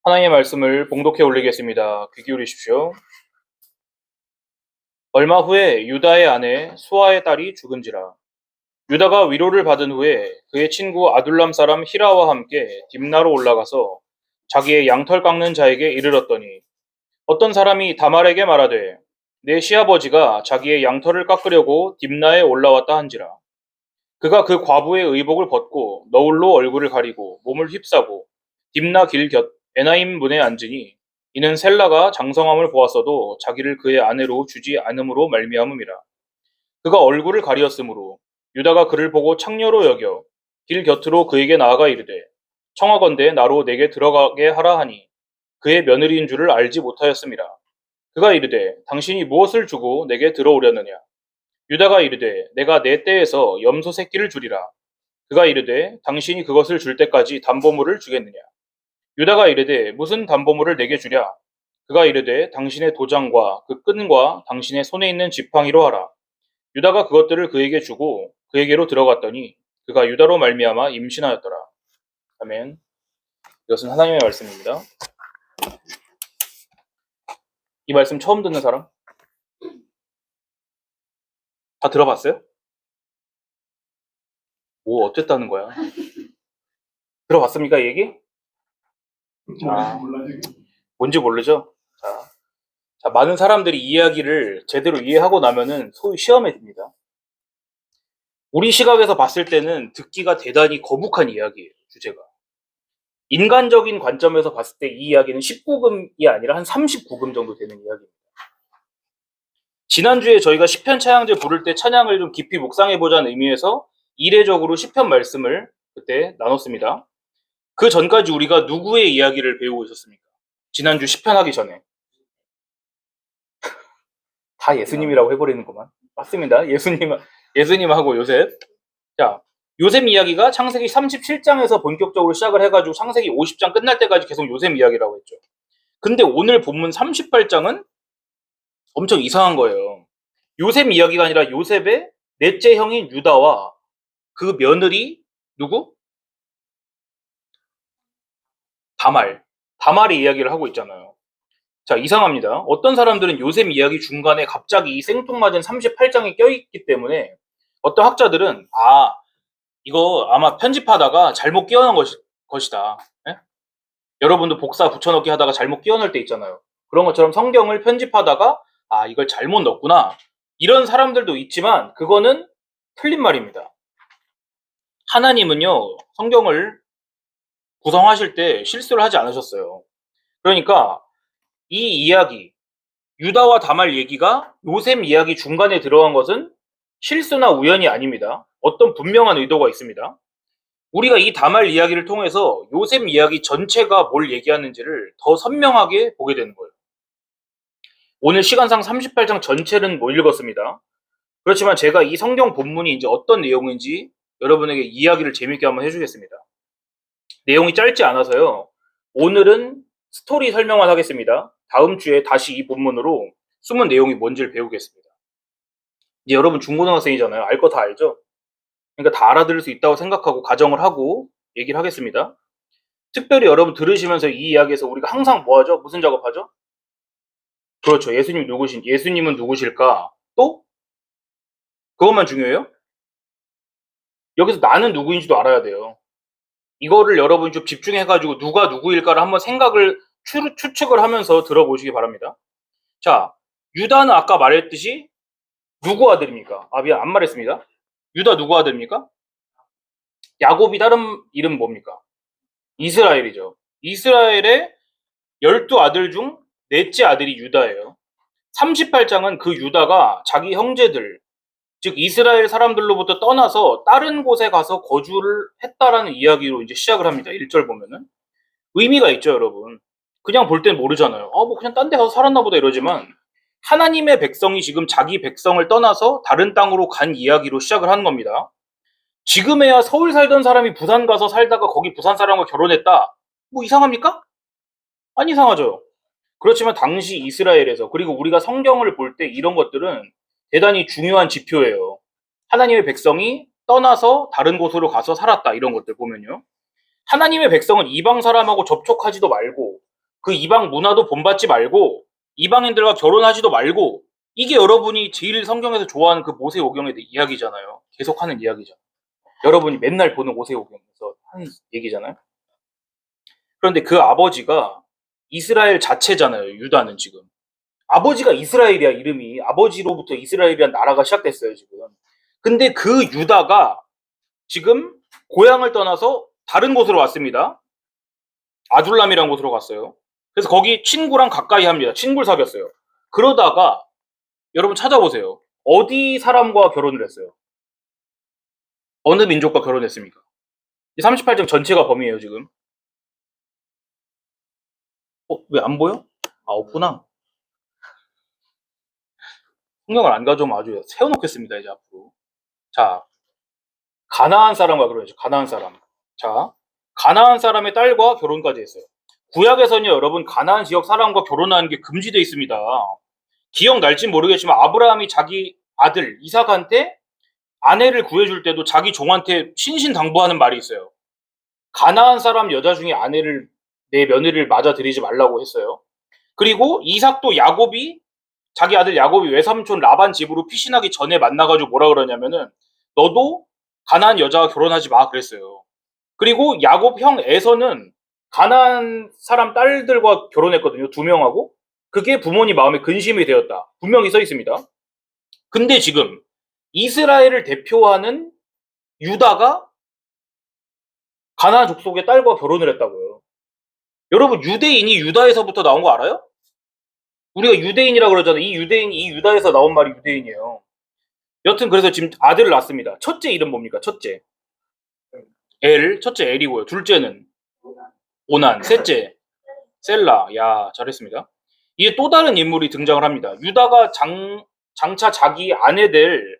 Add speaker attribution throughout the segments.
Speaker 1: 하나님의 말씀을 봉독해 올리겠습니다. 귀 기울이십시오. 얼마 후에 유다의 아내 수아의 딸이 죽은지라. 유다가 위로를 받은 후에 그의 친구 아둘람 사람 히라와 함께 딥나로 올라가서 자기의 양털 깎는 자에게 이르렀더니 어떤 사람이 다말에게 말하되 내 시아버지가 자기의 양털을 깎으려고 딥나에 올라왔다 한지라. 그가 그 과부의 의복을 벗고 너울로 얼굴을 가리고 몸을 휩싸고 딥나 길 곁 에나임 문에 앉으니 이는 셀라가 장성함을 보았어도 자기를 그의 아내로 주지 않음으로 말미암음이라. 그가 얼굴을 가리었으므로 유다가 그를 보고 창녀로 여겨 길 곁으로 그에게 나아가 이르되 청하건대 나로 내게 들어가게 하라 하니 그의 며느리인 줄을 알지 못하였음이라. 그가 이르되 당신이 무엇을 주고 내게 들어오려느냐. 유다가 이르되 내가 내 떼에서 염소 새끼를 주리라. 그가 이르되 당신이 그것을 줄 때까지 담보물을 주겠느냐. 유다가 이르되 무슨 담보물을 내게 주랴. 그가 이르되 당신의 도장과 그 끈과 당신의 손에 있는 지팡이로 하라. 유다가 그것들을 그에게 주고 그에게로 들어갔더니 그가 유다로 말미암아 임신하였더라. 아멘. 이것은 하나님의 말씀입니다. 이 말씀 처음 듣는 사람? 다 들어봤어요? 뭐 어쨌다는 거야? 들어봤습니까, 이 얘기? 자, 뭔지 모르죠? 자, 많은 사람들이 이야기를 제대로 이해하고 나면은 소위 시험에 듭니다. 우리 시각에서 봤을 때는 듣기가 대단히 거북한 이야기예요, 주제가. 인간적인 관점에서 봤을 때 이 이야기는 19금이 아니라 한 39금 정도 되는 이야기입니다. 지난주에 저희가 시편 찬양제 부를 때 찬양을 좀 깊이 묵상해보자는 의미에서 이례적으로 시편 말씀을 그때 나눴습니다. 그 전까지 우리가 누구의 이야기를 배우고 있었습니까? 지난주 시편 하기 전에. 다 예수님이라고 해버리는구만. 맞습니다. 예수님하고 요셉. 자, 요셉 이야기가 창세기 37장에서 본격적으로 시작을 해가지고 창세기 50장 끝날 때까지 계속 요셉 이야기라고 했죠. 근데 오늘 본문 38장은 엄청 이상한 거예요. 요셉 이야기가 아니라 요셉의 넷째 형인 유다와 그 며느리 누구? 다말의 이야기를 하고 있잖아요. 자, 이상합니다. 어떤 사람들은 요셉 이야기 중간에 갑자기 이 생뚱맞은 38장이 껴있기 때문에 어떤 학자들은 이거 아마 편집하다가 잘못 끼워넣은 것이다. 예? 여러분도 복사 붙여넣기 하다가 잘못 끼워넣을 때 있잖아요. 그런 것처럼 성경을 편집하다가 이걸 잘못 넣었구나. 이런 사람들도 있지만 그거는 틀린 말입니다. 하나님은요, 성경을 구성하실 때 실수를 하지 않으셨어요. 그러니까 이 이야기, 유다와 다말 얘기가 요셉 이야기 중간에 들어간 것은 실수나 우연이 아닙니다. 어떤 분명한 의도가 있습니다. 우리가 이 다말 이야기를 통해서 요셉 이야기 전체가 뭘 얘기하는지를 더 선명하게 보게 되는 거예요. 오늘 시간상 38장 전체는 못 읽었습니다. 그렇지만 제가 이 성경 본문이 이제 어떤 내용인지 여러분에게 이야기를 재밌게 한번 해주겠습니다. 내용이 짧지 않아서요. 오늘은 스토리 설명만 하겠습니다. 다음 주에 다시 이 본문으로 숨은 내용이 뭔지를 배우겠습니다. 이제 여러분 중고등학생이잖아요. 알 거 다 알죠? 그러니까 다 알아들을 수 있다고 생각하고 가정을 하고 얘기를 하겠습니다. 특별히 여러분 들으시면서 이 이야기에서 우리가 항상 뭐 하죠? 무슨 작업하죠? 그렇죠. 예수님은 누구실까? 또? 그것만 중요해요? 여기서 나는 누구인지도 알아야 돼요. 이거를 여러분이 좀 집중해가지고 누가 누구일까를 한번 생각을 추측을 하면서 들어보시기 바랍니다. 자, 유다는 아까 말했듯이 누구 아들입니까? 미안, 안 말했습니다. 유다 누구 아들입니까? 야곱이 다른 이름 뭡니까? 이스라엘이죠. 이스라엘의 12아들 중 넷째 아들이 유다예요. 38장은 그 유다가 자기 형제들, 즉 이스라엘 사람들로부터 떠나서 다른 곳에 가서 거주를 했다라는 이야기로 이제 시작을 합니다. 1절 보면은. 의미가 있죠, 여러분. 그냥 볼 땐 모르잖아요. 뭐 그냥 딴 데 가서 살았나 보다 이러지만 하나님의 백성이 지금 자기 백성을 떠나서 다른 땅으로 간 이야기로 시작을 하는 겁니다. 지금에야 서울 살던 사람이 부산 가서 살다가 거기 부산 사람과 결혼했다. 뭐 이상합니까? 안 이상하죠. 그렇지만 당시 이스라엘에서, 그리고 우리가 성경을 볼 때 이런 것들은 대단히 중요한 지표예요. 하나님의 백성이 떠나서 다른 곳으로 가서 살았다. 이런 것들 보면요. 하나님의 백성은 이방 사람하고 접촉하지도 말고 그 이방 문화도 본받지 말고 이방인들과 결혼하지도 말고, 이게 여러분이 제일 성경에서 좋아하는 그 모세오경의 이야기잖아요. 계속하는 이야기죠. 여러분이 맨날 보는 모세오경에서 하는 얘기잖아요. 그런데 그 아버지가 이스라엘 자체잖아요. 유다는 지금. 아버지가 이스라엘이야, 이름이. 아버지로부터 이스라엘이란 나라가 시작됐어요, 지금. 근데 그 유다가 지금 고향을 떠나서 다른 곳으로 왔습니다. 아둘람이라는 곳으로 갔어요. 그래서 거기 친구랑 가까이 합니다. 친구를 사귀었어요. 그러다가 여러분 찾아보세요. 어디 사람과 결혼을 했어요? 어느 민족과 결혼했습니까? 38장 전체가 범위예요, 지금. 왜 안 보여? 없구나. 성경을 안 가져오면 아주 세워놓겠습니다, 이제 앞으로. 자, 가나안 사람과 결혼했죠. 가나안 사람. 자, 가나안 사람의 딸과 결혼까지 했어요. 구약에서는요, 여러분, 가나안 지역 사람과 결혼하는 게 금지되어 있습니다. 기억날진 모르겠지만 아브라함이 자기 아들 이삭한테 아내를 구해줄 때도 자기 종한테 신신당부하는 말이 있어요. 가나안 사람 여자 중에 아내를, 내 며느리를 맞아들이지 말라고 했어요. 그리고 이삭도 야곱이, 자기 아들 야곱이 외삼촌 라반 집으로 피신하기 전에 만나가지고 뭐라 그러냐면은 너도 가나안 여자와 결혼하지 마 그랬어요. 그리고 야곱 형 에서는 가나안 사람 딸들과 결혼했거든요. 2명하고. 그게 부모님 마음에 근심이 되었다. 분명히 써 있습니다. 근데 지금 이스라엘을 대표하는 유다가 가나안 족속의 딸과 결혼을 했다고요. 여러분, 유대인이 유다에서부터 나온 거 알아요? 우리가 유대인이라고 그러잖아요. 이 유대인이 이 유다에서 나온 말이 유대인이에요. 여튼 그래서 지금 아들을 낳습니다. 첫째 이름 뭡니까? 첫째 첫째 엘이고요. 둘째는 오난, 셋째 셀라. 야, 잘했습니다. 이에 또 다른 인물이 등장을 합니다. 유다가 장차 자기 아내 될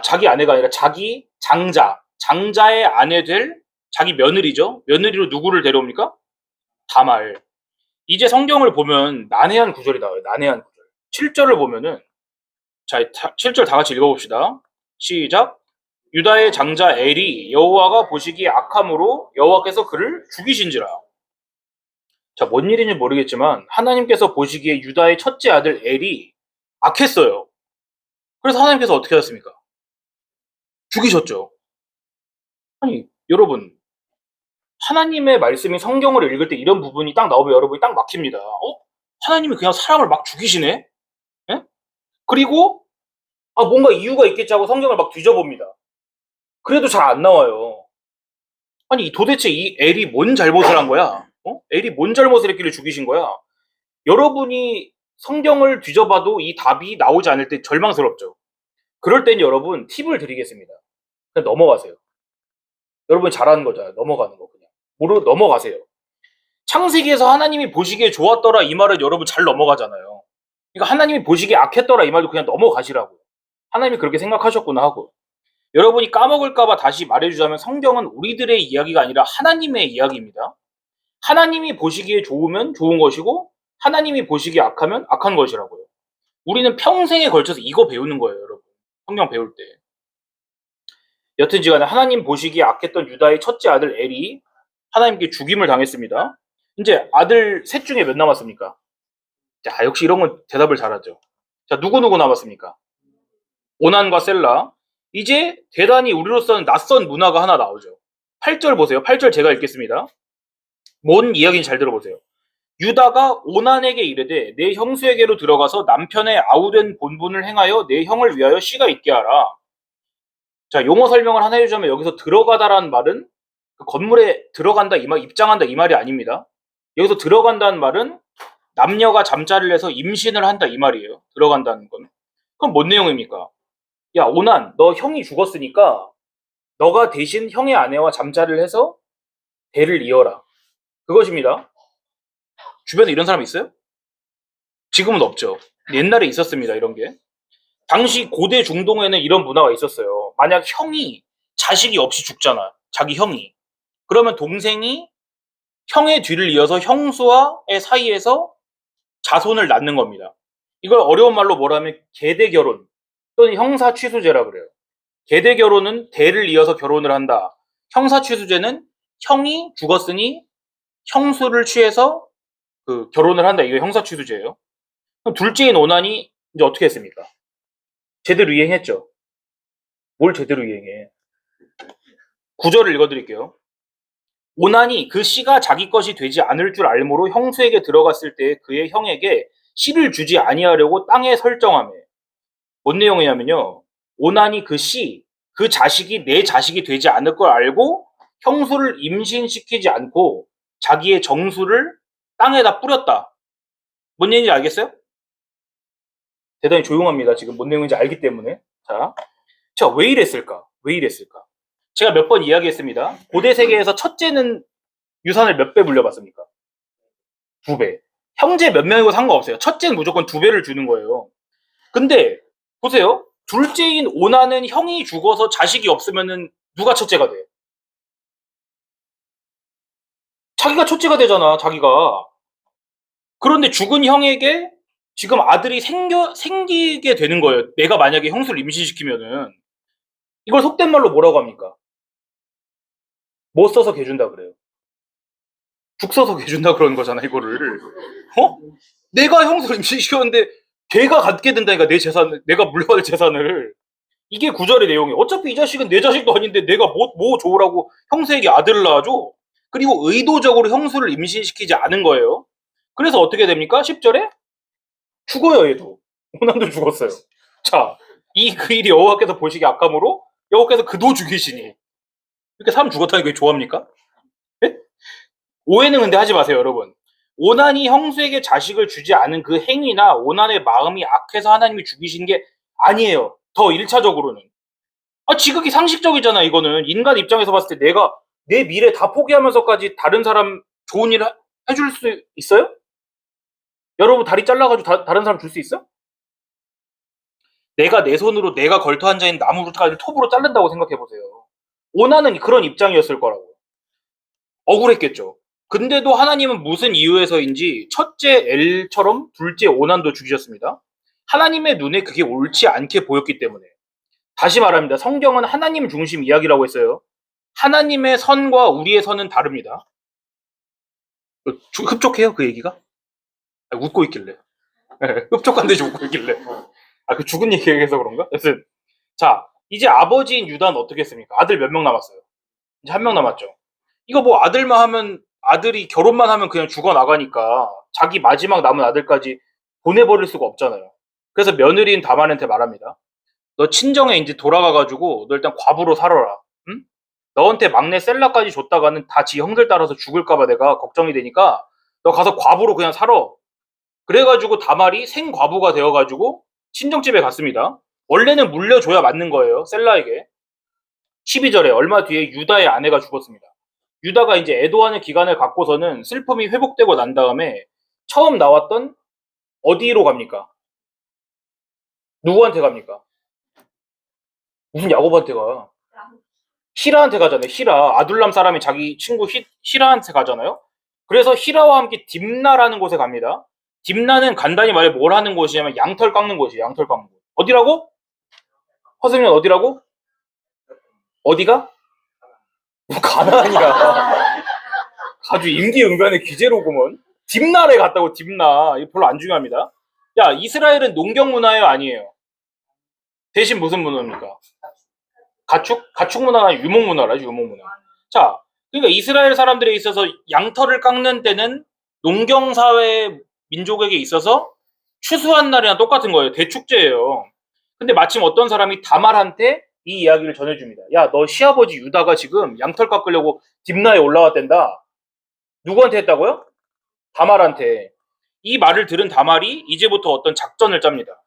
Speaker 1: 자기 아내가 아니라 자기 장자의 아내 될 자기 며느리죠. 며느리로 누구를 데려옵니까? 다말. 이제 성경을 보면 난해한 구절이 나와요. 난해한 구절. 7절을 보면은, 자, 7절 다 같이 읽어봅시다. 시작. 유다의 장자 엘이 여호와가 보시기에 악함으로 여호와께서 그를 죽이신지라. 자, 뭔 일인지 모르겠지만 하나님께서 보시기에 유다의 첫째 아들 엘이 악했어요. 그래서 하나님께서 어떻게 하셨습니까? 죽이셨죠. 아니, 여러분, 하나님의 말씀이 성경을 읽을 때 이런 부분이 딱 나오면 여러분이 딱 막힙니다. 하나님이 그냥 사람을 막 죽이시네? 예? 그리고 뭔가 이유가 있겠지 하고 성경을 막 뒤져봅니다. 그래도 잘 안 나와요. 아니, 도대체 이 엘이 뭔 잘못을 한 거야? 엘이 뭔 잘못을 했길래 죽이신 거야? 여러분이 성경을 뒤져봐도 이 답이 나오지 않을 때 절망스럽죠. 그럴 땐 여러분 팁을 드리겠습니다. 그냥 넘어가세요. 여러분이 잘하는 거잖아요. 넘어가는 거 그냥. 넘어가세요. 창세기에서 하나님이 보시기에 좋았더라 이 말은 여러분 잘 넘어가잖아요. 그러니까 하나님이 보시기에 악했더라 이 말도 그냥 넘어가시라고요. 하나님이 그렇게 생각하셨구나 하고. 여러분이 까먹을까봐 다시 말해주자면 성경은 우리들의 이야기가 아니라 하나님의 이야기입니다. 하나님이 보시기에 좋으면 좋은 것이고 하나님이 보시기에 악하면 악한 것이라고요. 우리는 평생에 걸쳐서 이거 배우는 거예요, 여러분. 성경 배울 때. 여튼지간에 하나님 보시기에 악했던 유다의 첫째 아들 엘이 하나님께 죽임을 당했습니다. 이제 아들 셋 중에 몇 남았습니까? 자, 역시 이런 건 대답을 잘하죠. 자, 누구 남았습니까? 오난과 셀라. 이제 대단히 우리로서는 낯선 문화가 하나 나오죠. 8절 보세요. 8절 제가 읽겠습니다. 뭔 이야기인지 잘 들어보세요. 유다가 오난에게 이르되 내 형수에게로 들어가서 남편의 아우된 본분을 행하여 내 형을 위하여 씨가 있게 하라. 자, 용어 설명을 하나 해주자면 여기서 들어가다라는 말은 그 건물에 들어간다 이 말, 입장한다 이 말이 아닙니다. 여기서 들어간다는 말은 남녀가 잠자리를 해서 임신을 한다 이 말이에요. 들어간다는 건. 그럼 뭔 내용입니까? 야, 오난, 너 형이 죽었으니까 너가 대신 형의 아내와 잠자리를 해서 대를 이어라. 그것입니다. 주변에 이런 사람 있어요? 지금은 없죠. 옛날에 있었습니다. 이런 게. 당시 고대 중동에는 이런 문화가 있었어요. 만약 형이 자식이 없이 죽잖아. 자기 형이. 그러면 동생이 형의 뒤를 이어서 형수와의 사이에서 자손을 낳는 겁니다. 이걸 어려운 말로 뭐라면 계대결혼 또는 형사취수제라 그래요. 계대결혼은 대를 이어서 결혼을 한다. 형사취수제는 형이 죽었으니 형수를 취해서 그 결혼을 한다. 이거 형사취수죄예요. 그럼 둘째인 오난이 이제 어떻게 했습니까? 제대로 이행했죠. 뭘 제대로 이행해? 구절을 읽어드릴게요. 오난이 그 씨가 자기 것이 되지 않을 줄 알므로 형수에게 들어갔을 때 그의 형에게 씨를 주지 아니하려고 땅에 설정하며. 뭔 내용이냐면요. 오난이 그 씨, 그 자식이 내 자식이 되지 않을 걸 알고 형수를 임신시키지 않고 자기의 정수를 땅에다 뿌렸다. 뭔 얘기인지 알겠어요? 대단히 조용합니다. 지금 뭔 내용인지 알기 때문에. 자, 왜 이랬을까? 왜 이랬을까? 제가 몇 번 이야기했습니다. 고대 세계에서 첫째는 유산을 몇 배 물려받습니까? 2배. 형제 몇 명이고 상관없어요. 첫째는 무조건 2배를 주는 거예요. 근데 보세요. 둘째인 오나는 형이 죽어서 자식이 없으면은 누가 첫째가 돼? 자기가 첫째가 되잖아, 자기가. 그런데 죽은 형에게 지금 아들이 생기게 되는 거예요. 내가 만약에 형수를 임신시키면은. 이걸 속된 말로 뭐라고 합니까? 뭐 써서 개준다 그래요? 죽 써서 개준다 그러는 거잖아, 이거를. 어? 내가 형수를 임신시켰는데 걔가 갖게 된다니까, 내 재산을, 내가 물려받을 재산을. 이게 구절의 내용이에요. 어차피 이 자식은 내 자식도 아닌데 내가 뭐 좋으라고 형수에게 아들을 낳아줘? 그리고 의도적으로 형수를 임신시키지 않은 거예요. 그래서 어떻게 됩니까? 10절에 죽어요, 얘도. 오난도 죽었어요. 자, 그 일이 여호와께서 보시기 악함으로 여호와께서 그도 죽이시니. 이렇게 사람 죽었다는 게 좋아합니까? 네? 오해는 근데 하지 마세요, 여러분. 오난이 형수에게 자식을 주지 않은 그 행위나 오난의 마음이 악해서 하나님이 죽이신 게 아니에요. 더 1차적으로는. 지극히 상식적이잖아, 이거는. 인간 입장에서 봤을 때 내가 내 미래 다 포기하면서까지 다른 사람 좋은 일 해줄 수 있어요? 여러분 다리 잘라가지고 다른 사람 줄 수 있어? 내가 내 손으로 내가 걸터 앉아있는 나무를 톱으로 자른다고 생각해보세요. 오나는 그런 입장이었을 거라고. 억울했겠죠. 근데도 하나님은 무슨 이유에서인지 첫째 엘처럼 둘째 오난도 죽이셨습니다. 하나님의 눈에 그게 옳지 않게 보였기 때문에. 다시 말합니다. 성경은 하나님 중심 이야기라고 했어요. 하나님의 선과 우리의 선은 다릅니다. 흡족해요, 그 얘기가? 웃고 있길래. 흡족한데 웃고 있길래. 그 죽은 얘기해서 그런가? 여튼, 자, 이제 아버지인 유다는 어떻게 했습니까? 아들 몇 명 남았어요? 이제 1명 남았죠. 이거 뭐 아들만 하면, 아들이 결혼만 하면 그냥 죽어나가니까 자기 마지막 남은 아들까지 보내버릴 수가 없잖아요. 그래서 며느리인 다말한테 말합니다. 너 친정에 이제 돌아가가지고 너 일단 과부로 살아라. 응? 너한테 막내 셀라까지 줬다가는 다 지 형들 따라서 죽을까봐 내가 걱정이 되니까 너 가서 과부로 그냥 살아. 그래가지고 다말이 생과부가 되어가지고 친정집에 갔습니다. 원래는 물려줘야 맞는 거예요. 셀라에게. 12절에 얼마 뒤에 유다의 아내가 죽었습니다. 유다가 이제 애도하는 기간을 갖고서는 슬픔이 회복되고 난 다음에 처음 나왔던 어디로 갑니까? 누구한테 갑니까? 무슨 야곱한테 가? 히라한테 가잖아요. 히라. 아둘람 사람이 자기 친구 히라한테 가잖아요. 그래서 히라와 함께 딥나라는 곳에 갑니다. 딥나는 간단히 말해 뭘 하는 곳이냐면 양털 깎는 곳이에요. 양털 깎는 곳. 어디라고? 허승연 어디라고? 어디가? 뭐 가나안이야. 아주 임기응변의 기재로구먼. 딥나에 갔다고. 딥나. 이거 별로 안 중요합니다. 야, 이스라엘은 농경 문화예요, 아니에요? 대신 무슨 문화입니까? 가축 문화가 아니라 유목 문화라, 유목 문화. 자, 그러니까 이스라엘 사람들에 있어서 양털을 깎는 때는 농경사회 민족에게 있어서 추수한 날이랑 똑같은 거예요. 대축제예요. 근데 마침 어떤 사람이 다말한테 이 이야기를 전해줍니다. 야, 너 시아버지 유다가 지금 양털 깎으려고 딥나에 올라왔댄다. 누구한테 했다고요? 다말한테. 이 말을 들은 다말이 이제부터 어떤 작전을 짭니다.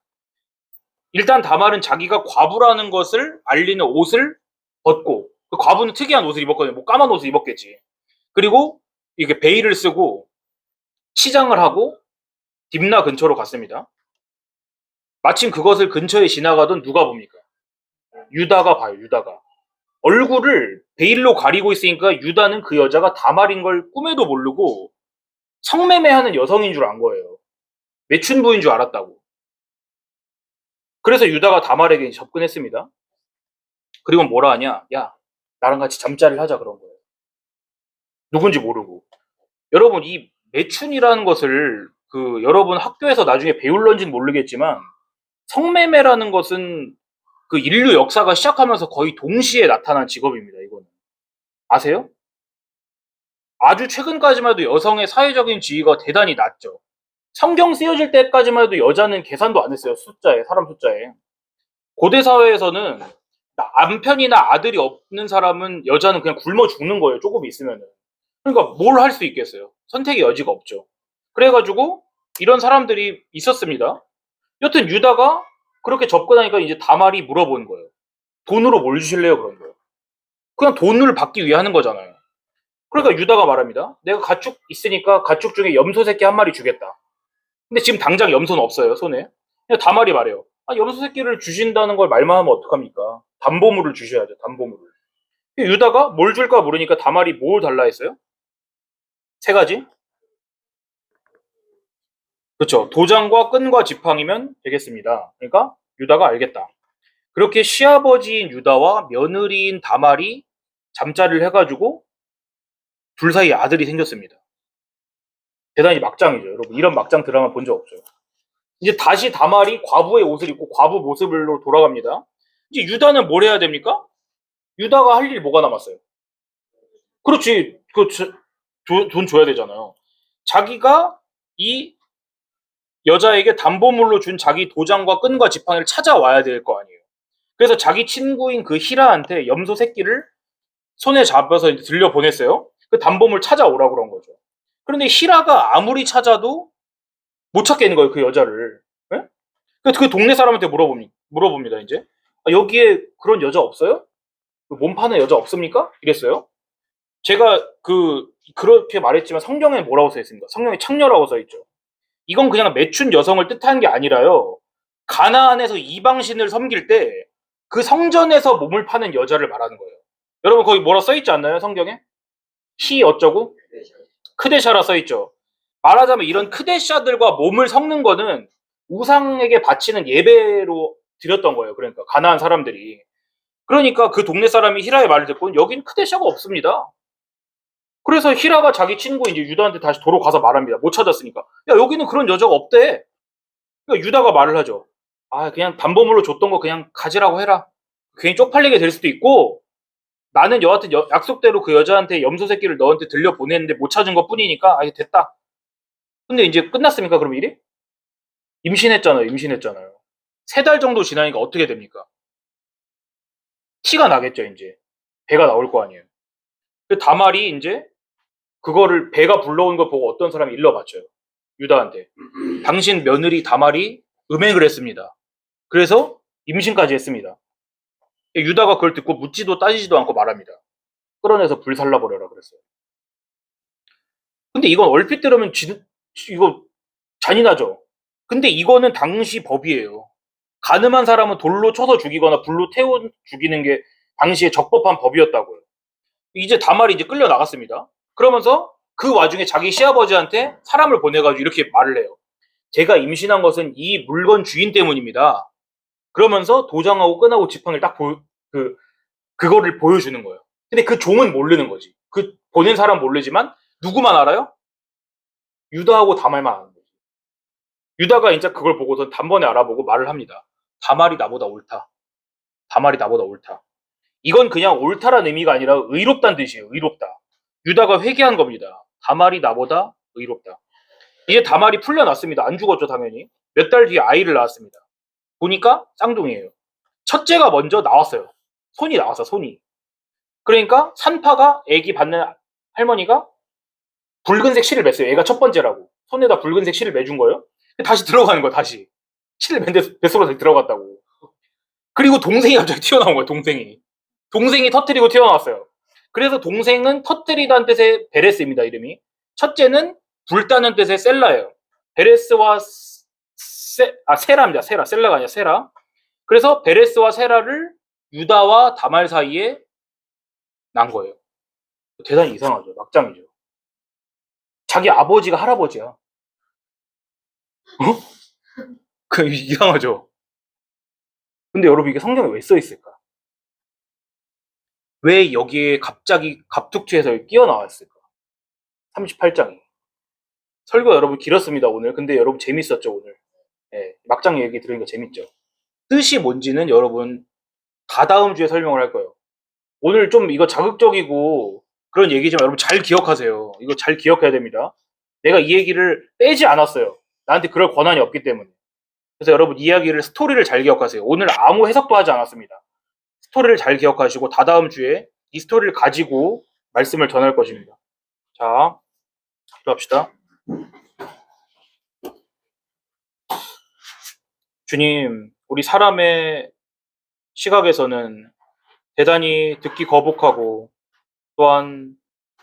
Speaker 1: 일단 다말은 자기가 과부라는 것을 알리는 옷을 벗고, 그 과부는 특이한 옷을 입었거든요. 뭐 까만 옷을 입었겠지. 그리고 이게 베일을 쓰고 치장을 하고 딥나 근처로 갔습니다. 마침 그것을 근처에 지나가던 누가 봅니까? 유다가 봐요. 유다가 얼굴을 베일로 가리고 있으니까 유다는 그 여자가 다말인 걸 꿈에도 모르고 성매매하는 여성인 줄 안 거예요. 매춘부인 줄 알았다고. 그래서 유다가 다말에게 접근했습니다. 그리고 뭐라 하냐? 야, 나랑 같이 잠자리를 하자 그런 거예요. 누군지 모르고. 여러분, 이 매춘이라는 것을 여러분 학교에서 나중에 배울런지는 모르겠지만 성매매라는 것은 그 인류 역사가 시작하면서 거의 동시에 나타난 직업입니다. 이거는 아세요? 아주 최근까지만 해도 여성의 사회적인 지위가 대단히 낮죠. 성경 쓰여질 때까지만 해도 여자는 계산도 안 했어요. 숫자에, 사람 숫자에. 고대 사회에서는 남편이나 아들이 없는 사람은 여자는 그냥 굶어 죽는 거예요. 조금 있으면은. 그러니까 뭘 할 수 있겠어요. 선택의 여지가 없죠. 그래가지고 이런 사람들이 있었습니다. 여튼 유다가 그렇게 접근하니까 이제 다말이 물어본 거예요. 돈으로 뭘 주실래요? 그런 거예요. 그냥 돈을 받기 위해 하는 거잖아요. 그러니까 유다가 말합니다. 내가 가축 있으니까 가축 중에 염소 새끼 한 마리 주겠다. 근데 지금 당장 염소는 없어요, 손에. 그냥 다말이 말해요. 아, 염소 새끼를 주신다는 걸 말만 하면 어떡합니까? 담보물을 주셔야죠, 담보물을. 유다가 뭘 줄까 모르니까 다말이 뭘 달라 했어요? 세 가지? 그렇죠. 도장과 끈과 지팡이면 되겠습니다. 그러니까 유다가 알겠다. 그렇게 시아버지인 유다와 며느리인 다말이 잠자리를 해가지고 둘 사이에 아들이 생겼습니다. 대단히 막장이죠. 여러분 이런 막장 드라마 본 적 없죠. 이제 다시 다말이 과부의 옷을 입고 과부 모습으로 돌아갑니다. 이제 유다는 뭘 해야 됩니까? 유다가 할 일 뭐가 남았어요? 그렇지. 돈 줘야 되잖아요. 자기가 이 여자에게 담보물로 준 자기 도장과 끈과 지팡이를 찾아와야 될 거 아니에요. 그래서 자기 친구인 그 히라한테 염소 새끼를 손에 잡아서 이제 들려보냈어요. 그 담보물 찾아오라고 그런 거죠. 그런데 히라가 아무리 찾아도 못 찾겠는 거예요, 그 여자를. 예? 그 동네 사람한테 물어봅니다, 이제. 아, 여기에 그런 여자 없어요? 몸 파는 여자 없습니까? 이랬어요. 제가 그렇게 말했지만 성경에 뭐라고 써 있습니까? 성경에 창녀라고 써 있죠. 이건 그냥 매춘 여성을 뜻하는 게 아니라요. 가나안에서 이방신을 섬길 때 그 성전에서 몸을 파는 여자를 말하는 거예요. 여러분 거기 뭐라 써 있지 않나요? 성경에? 히 어쩌고? 크데샤라 써 있죠. 말하자면 이런 크데샤들과 몸을 섞는 거는 우상에게 바치는 예배로 드렸던 거예요. 그러니까 가나안 사람들이. 그러니까 그 동네 사람이 히라의 말을 듣고 여긴 크데샤가 없습니다. 그래서 히라가 자기 친구 이제 유다한테 다시 도로 가서 말합니다. 못 찾았으니까. 야, 여기는 그런 여자가 없대. 그러니까 유다가 말을 하죠. 아, 그냥 담보물로 줬던 거 그냥 가지라고 해라. 괜히 쪽팔리게 될 수도 있고, 나는 여하튼 약속대로 그 여자한테 염소 새끼를 너한테 들려 보냈는데 못 찾은 것 뿐이니까, 아, 됐다. 근데 이제 끝났습니까? 그럼 일이? 임신했잖아요. 임신했잖아요. 3달 정도 지나니까 어떻게 됩니까? 티가 나겠죠, 이제. 배가 나올 거 아니에요. 그 다말이 이제 그거를 배가 불러온 걸 보고 어떤 사람이 일러바쳐요. 유다한테. 당신 며느리 다말이 음행을 했습니다. 그래서 임신까지 했습니다. 유다가 그걸 듣고 묻지도 따지지도 않고 말합니다. 끌어내서 불살라버려라 그랬어요. 근데 이건 얼핏 들으면 이거 잔인하죠. 근데 이거는 당시 법이에요. 가늠한 사람은 돌로 쳐서 죽이거나 불로 태워 죽이는 게 당시에 적법한 법이었다고요. 이제 다말이 이제 끌려 나갔습니다. 그러면서 그 와중에 자기 시아버지한테 사람을 보내가지고 이렇게 말을 해요. 제가 임신한 것은 이 물건 주인 때문입니다. 그러면서 도장하고 끈하고 지팡이를 딱 그거를 보여주는 거예요. 근데 그 종은 모르는 거지. 그 보낸 사람 모르지만 누구만 알아요? 유다하고 다말만 아는 거지. 유다가 이제 그걸 보고서 단번에 알아보고 말을 합니다. 다말이 나보다 옳다. 다말이 나보다 옳다. 이건 그냥 옳다라는 의미가 아니라 의롭다는 뜻이에요. 의롭다. 유다가 회개한 겁니다. 다말이 나보다 의롭다. 이제 다말이 풀려났습니다. 안 죽었죠, 당연히. 몇 달 뒤에 아이를 낳았습니다. 보니까 쌍둥이에요. 첫째가 먼저 나왔어요. 손이 나왔어, 손이. 그러니까 산파가 애기 받는 할머니가 붉은색 실을 맸어요. 애가 첫 번째라고. 손에다 붉은색 실을 매준 거예요. 다시 들어가는 거야, 다시. 실을 맨데 뱃속으로 다시 들어갔다고. 그리고 동생이 갑자기 튀어나온 거예요, 동생이. 동생이 터트리고 튀어나왔어요. 그래서 동생은 터트리다는 뜻의 베레스입니다, 이름이. 첫째는 불다는 뜻의 셀라예요. 베레스와 세라입니다. 세라. 셀라가 아니라 세라. 그래서 베레스와 세라를 유다와 다말 사이에 난 거예요. 대단히 이상하죠. 막장이죠. 자기 아버지가 할아버지야. 어? 그 이상하죠. 근데 여러분 이게 성경에 왜 써 있을까? 왜 여기에 갑자기 갑툭튀해서 끼어 나왔을까? 38장이. 설교 여러분 길었습니다, 오늘. 근데 여러분 재밌었죠, 오늘? 예, 막장 얘기 들으니까 재밌죠? 뜻이 뭔지는 여러분 다다음 주에 설명을 할 거예요. 오늘 좀 이거 자극적이고 그런 얘기지만 여러분 잘 기억하세요. 이거 잘 기억해야 됩니다. 내가 이 얘기를 빼지 않았어요. 나한테 그럴 권한이 없기 때문에. 그래서 여러분 이야기를, 스토리를 잘 기억하세요. 오늘 아무 해석도 하지 않았습니다. 스토리를 잘 기억하시고 다다음 주에 이 스토리를 가지고 말씀을 전할 것입니다. 자, 기도합시다. 주님, 우리 사람의 시각에서는 대단히 듣기 거북하고 또한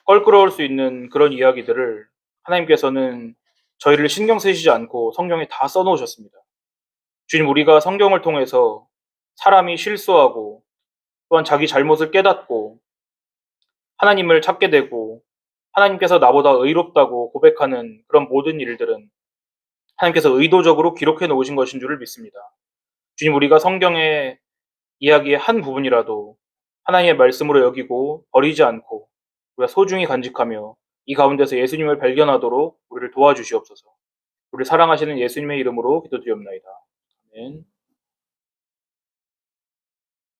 Speaker 1: 껄끄러울 수 있는 그런 이야기들을 하나님께서는 저희를 신경 쓰시지 않고 성경에 다 써놓으셨습니다. 주님, 우리가 성경을 통해서 사람이 실수하고 또한 자기 잘못을 깨닫고 하나님을 찾게 되고 하나님께서 나보다 의롭다고 고백하는 그런 모든 일들은 하나님께서 의도적으로 기록해 놓으신 것인 줄을 믿습니다. 주님, 우리가 성경의 이야기의 한 부분이라도 하나님의 말씀으로 여기고 버리지 않고 우리가 소중히 간직하며 이 가운데서 예수님을 발견하도록 우리를 도와주시옵소서. 우리를 사랑하시는 예수님의 이름으로 기도드리옵나이다. 아멘.